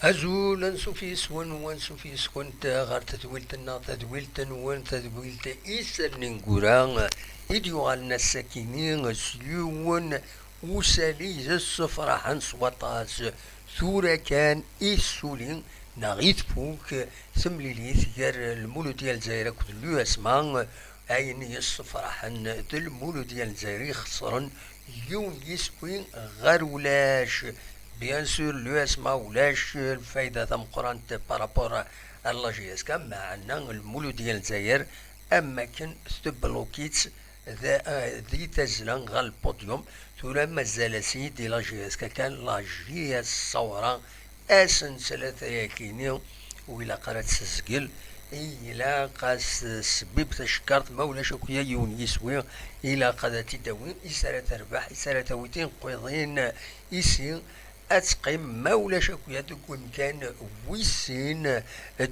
أزول نسوفيس ونسوفيس كنت غار تدويلتنا تدويلتن تدويلت إيسر ننقران إديو غالنا الساكنين سيون وسالي الصفرحان سوطاس ثورة كان إيسولين نغيث فوق ثمليليث غير المولو ديال زايرة كدلو اسمان أين يصفرحان ذا المولو ديال زايري خسرن يوم يسوين غير ولاش. بيان سور لو اسما ولاش الفايدة ثم قران بارابور الله جيسكا معنا المولو ديال الجزائر اما كان ستبلوكيت ذي تزلان غال البوديوم ثم مازال سيدي لا جيسكا كان لا جي الصورة اسن ثلاثة ياكينيو وإلا قرات تسجل إلا قاس سبيب تشكرت ما ولاش كيا يون يسوي إلا قادتي داوين إسارة تربح إسارة تويتين قويضين إسين أتقيم ما ولاش أكويا دوك ومكان ويسين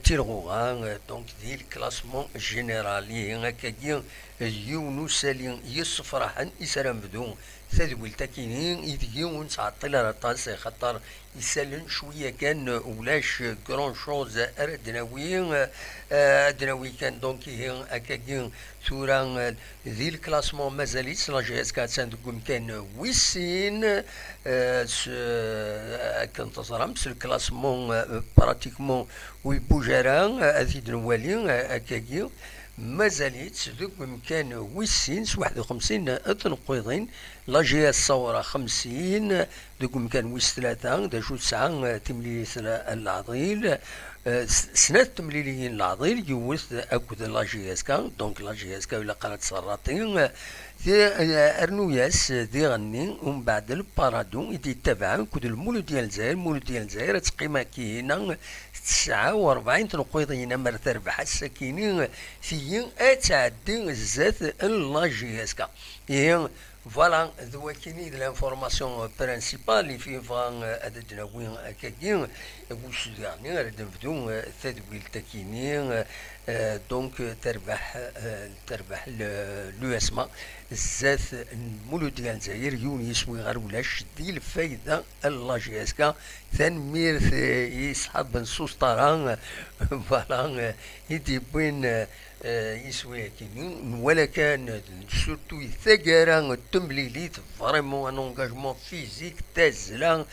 تيرغوغان دونك ديال الكلاسمون جينيرالي هكاكي يونو سالين يصفرحن يسرا بدون تدويل تاكينين يديون تعطيل رطاس خاطر يسالن شويه كان ولاش كرون شوز دناوي دناوي كان دونك هكاكي ثورا ذي الكلاسمون مازاليت لا جي اس 4 دوك ومكان ويسين كنت تصرم الكلاسمون براتيكمون ويبوجاران أزيد نوالي أكاكيو مازاليت دوك بمكان ويسين 51 أتنقيضين لا جي الصورة 50 دوك بمكان ويس 3 دا شو 9 تمليليس العضيل سنة تمليليين العضيل يوث أكد لا جي اس كا دونك لا جي اس كا ولا قرات سراطين أرنوياس دي غني ومن بعد البارادون يدي تبعا كود المولو ديال الجزائر المولو ديال الجزائر تقيمة كينا 49 تنقيضين مر تربح السكينين فيين أتعدي الزات لا جي اس كا فوالا ذو كيني د لانفورماسيون برينسيبال اللي فيه فان عددنا وين كاين واش يعني غادي نبدو تدويل تاكيني دونك تربح لو اسما الزات المولو ديال الجزائر يون يسوي غير ولاش دي الفايده لا جي اس كا تنمير يسحب نصوص طران فوالا يدي بين يسوي كينين ولا كان سورتو ثقرا تمليليت فريمون ان انغاجمون فيزيك تازلا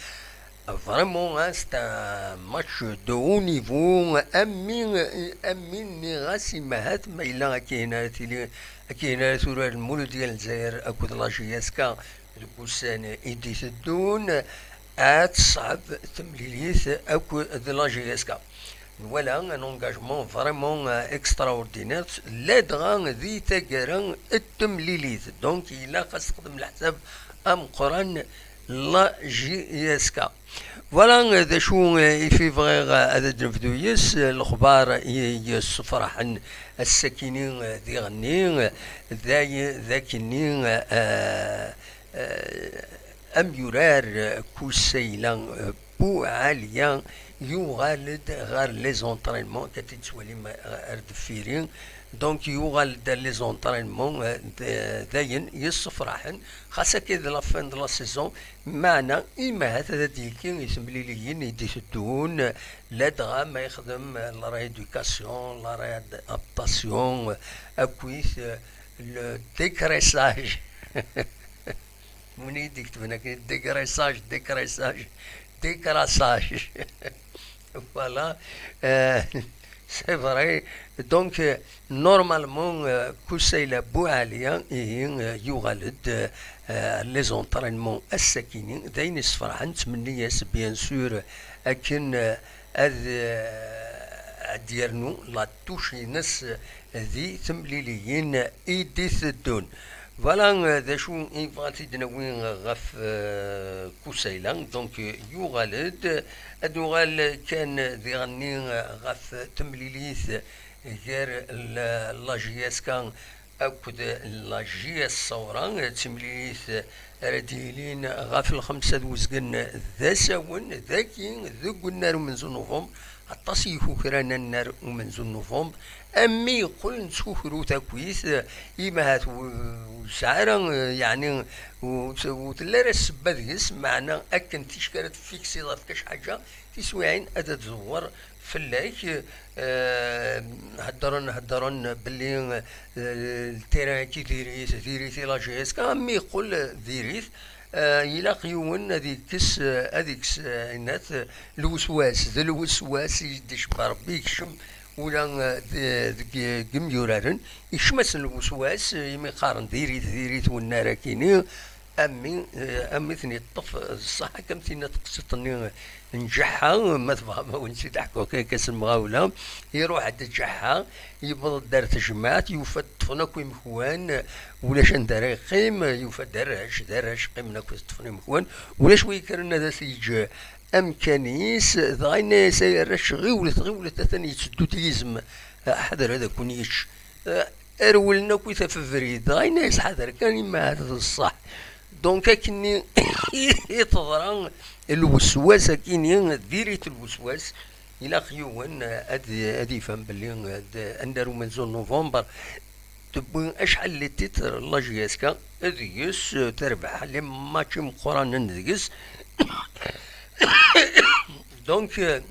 فريمون سي ان ماتش دو هو نيفو امين غاسي مهات ما الا كاينه ثورة المولو ديال الجزائر اكود لا جي اس كا الكوسان ايدي تدون اتصعب تمليليت اكود لا جي اس كا ولا ان انغاجمون فريمون اكستراوردينير لا دغان ذي تاكران التمليليت دونك الا خاص تخدم الحساب ام قران لا جي اس كا فوالا ذا شو في فغيغ هذا نفدو يس الاخبار يس فرحا الساكنين ذي غني ذاكنين ام يرار كوسيلا بو عاليا يغالد غير لي زونطرينمون كتتسوالي اردفيرين دونك يغالد لي زونطرينمون داين يصفرحن خاصة كذا لافان دو لا سيزون معنا إما هذا ديكي يسمليليين يديسدون لا دغا ما يخدم لا ريدوكاسيون لا ريادابتاسيون أكويث لو ديكريساج مني يكتب هناك ديكريساج ديكراساج فوالا سي فري دونك نورمالمون كوسيلا بو عالية يغالد لي زونطرينمون الساكنين داين يصفرحن نتمنى ياس بيان سور اكن ديالنو لا توشي ناس ذي تمليليين ايدي ثدون فوالا ذا شو إنفغاتي دناوين غف كوسيلا دونك يغالد أدوغال كان ذي غني غف تمليليث غير لا جي اس كان أكد لاجية الصورة تمليث رديلين غاف الخمسة دوزقن ذا ساون ذاكي ذوق النار من زنوفهم التصيف كرانا النار ومن زنوفهم أمي يقول نسوكرو تاكويث إما هات وسعرا يعني وتلار السبة ديس معنا أكن تشكرت فيك سيضات كاش حاجة تسويعين أدا تزور فلاك هدرن باللي التيران كي ديريث لا جيس كامي يقول ديريث إلا قيون هذيك الناس الوسواس ذا الوسواس يدش بربي يكشم ولا قميورارن يشمس الوسواس يمي قارن ديريث والنار كيني أمي ثني الطف الصح كم ثني تقصتني نجحها ما تفهم ونسيت حكوا كاس المغاولة يروح عند الجحا يبض دار تجمعات يوفد طفنا كوي مخوان ولاش ندار يقيم يوفد دارش قيمنا كوي طفنا مخوان ولاش ويكرنا ذا سيج أمكانيس ضاينا سيرش غيولت ثاني تسدو تيزم حذر هذا كونيش أرولنا كوي تففريد ضاينا حذر كان ما هذا الصح دونك كني يتضران الوسواس كيني ديريت الوسواس الى خيوان ادي فهم باللي اندرو من زون نوفمبر تبون اشحال لي تيتر لاجياسكا اديس تربح لي ماتشي مقران نديس دونك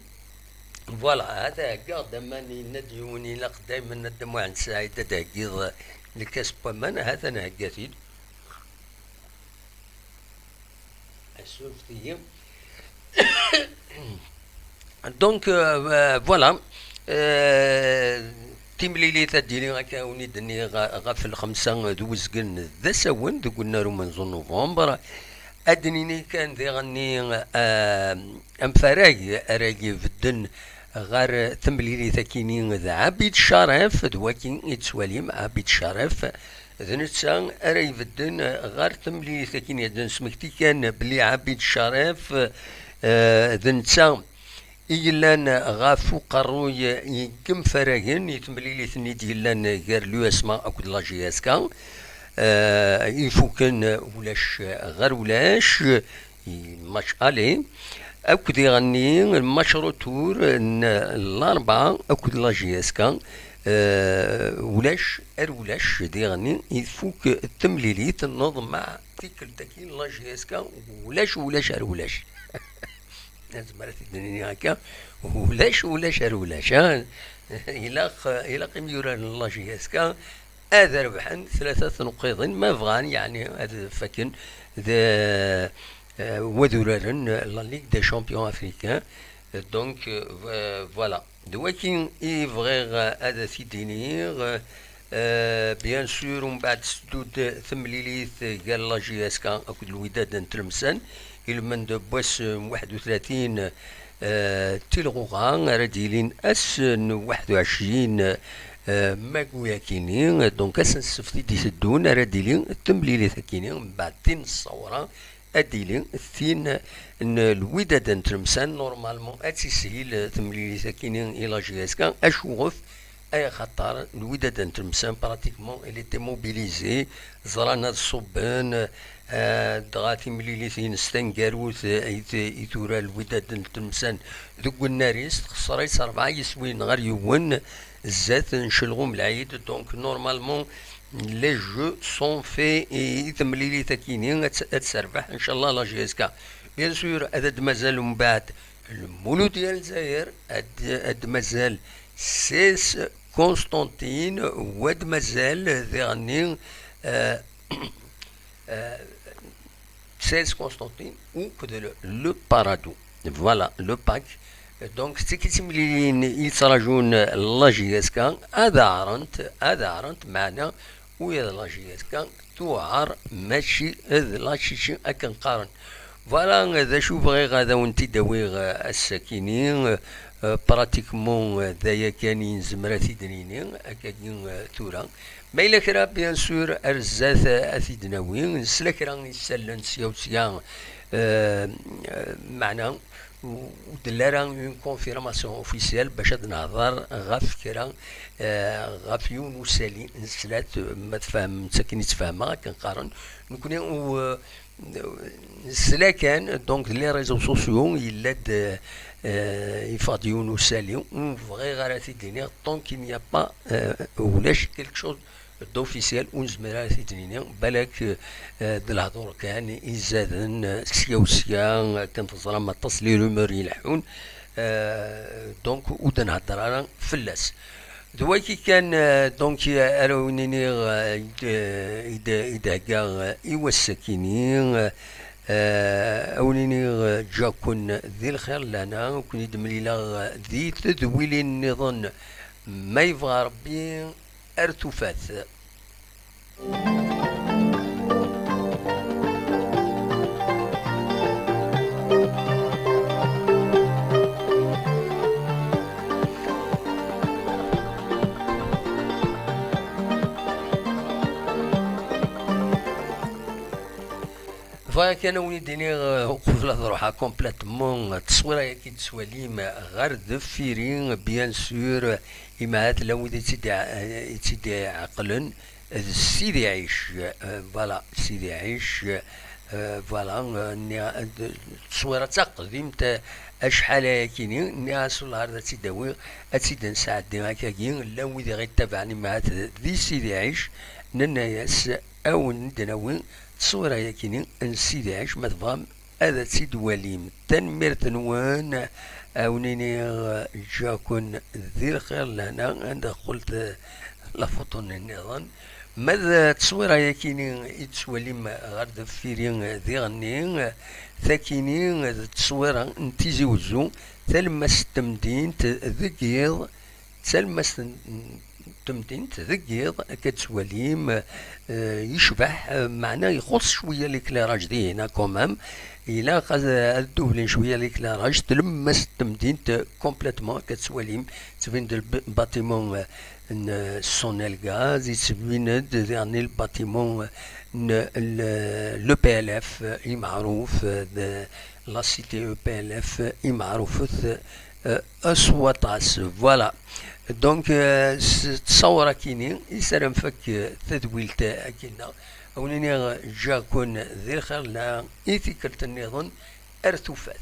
فوالا هذا كاع دماني نديوني لق دائما ندمو عند سعيد تاكيض الكاس بومان هذا نهكاتيد السوفتية دونك فوالا تيمليلي تديني هكا ونيدني غاف الخمسة دوزقن ذا ساون ذو قلنا رو من زون نوفمبر أدنيني كان ذي غني أم أراجي في الدن غار تمليلي ثكيني ذا عبيد شرف دواكين يتسواليم عبيد شرف ذنتسان أراي في الدن غار تمليلي ثكيني ذن سمكتي كان بلي عبيد شرف ذنتسان إيلان غافو قروي يكم فراغن يتمليلي ثني ديلان غير لو اسماء أكد لاجياسكا يفوكن ولاش غير ولاش ماتش الي أكد يغني الماتش روتور الأربعة أكد لاجياسكا ولاش ديغني يفوك التمليلي تنظم مع تيكل تاكين لاجياسكا ولاش لازم الدنيا هكا ولاش إلا قيم يوران الله جياسكا هذا ربحا 3 نقيض ما بغان يعني هذا فكن ذا وذرارن لا ليغ دي شامبيون افريكان دونك فوالا دواكين يفغيغ هذا سيدينيغ بيان سور ومن بعد سدود ثمليليث قال الله جياسكا اكد الوداد نتلمسان من بوس 31 تلغوغان رديلين اس 21 ماكويا كينين دونك اسن السفتي دي سدون رديلين التمليلي ثكينين من بعد تين الصورة اديلين الثين الوداد نتلمسان نورمالمون اتسيسهيل تمليلي ثكينين الى جياسكا اشوف اي خطر الوداد نتلمسان براتيكمون الي تي موبيليزي زرانا الصبان دغاتي مليليثين ستنكاروث ايثورا الوداد نتلمسان ذوك الناريس خسريت 4 يسوين غير يون الزات نشلغو العيد دونك نورمالمون لي جو سون في تمليلي تاكينين تسربح ان شاء الله لا جيسكا بيان سور اد مازال من بعد المولود ديال الجزائر اد مازال سيس كونستانتين واد مازال ذي غني 16 Constantine ou le Paradou. Voilà le pack. Donc c'est qui سمليين يتراجون لاجياسكا هذا عرنت معنا ويا لاجياسكا توعر ماشي هذا لاشيشي اكن قارن فوالا هذا شوف غير غادا وانتي داوي الساكنين براتيكمون ذايا كانين زمراتي دنينين اكادين ثورا ما إلا كرا بيان سور أرزات أثيدناوين نسلا كرا يسالن سيا وسيا معنا ودلارا اون كونفيرماسيون اوفيسيال باش هاد نهضر غاف كرا غاف يونس سالي نسلات ما تفهم مساكن يتفاهمها كنقارن نكون سلا كان دونك لي ريزو سوسيو يلاد يفاد يونس سالي فغي غاراتي ديني طونك il n'y a pas ولاش كيلك شوز دوفيسيال ونزمر تيتنيني بالك د الهضور كان يزادن سيا وسيا كنتظر ما تصل لي رومور يلحون دونك ودا نهضر انا فلاس دواكي كان دونك اراونيني إذا كاع إيوا الساكنين أوليني جاكن ذي الخير لنا وكن يدمليلا ذي تذويل النظام ما يبغى ربي ارتفات. فكان وليديني قبل روحها كومبليتمون التصويره كي تسواليم غير دفيرين بيان سور إمهات لو تيدي عقلن سيدي عيش فوالا سيدي عيش فوالا التصويره تقديم اشحال كيني الناس النهار تيداوي تيدا نساعدي هكاكي لا ويدي غيتابعني مع ذي سيدي عيش نناياس او ندناوي تصويره ياكيني نسيدي عيش ما تبغام هذا سيد وليم تنمير تنوان أونيني جاكن ذي الخير لهنا عند قلت لفطن النظام ماذا تصوير ياكيني يتسوليم غرد فيرين ذي غنين ثاكيني تصوير انتيزي وزو ثلمس تمدين تذكيض ثلمس تمدين تذكيض كتسوليم يشبح معناه يخص شويه ليكلاراج دي هنا كومام إلا قد الدوبلين شويه ليكلاراج تلمس تمدين كومبليتمون كتسواليم تبين الباتيمون سون الغاز يتبين يعني الباتيمون لو بي ال اف معروف لا سيتي او بي ال اف معروف اسوطاس فوالا دونك تصور كيني يسرم فك تدويل تاع كينا أوليني جاكون ذي الخير لا إيثيكلت النظام ارتفات.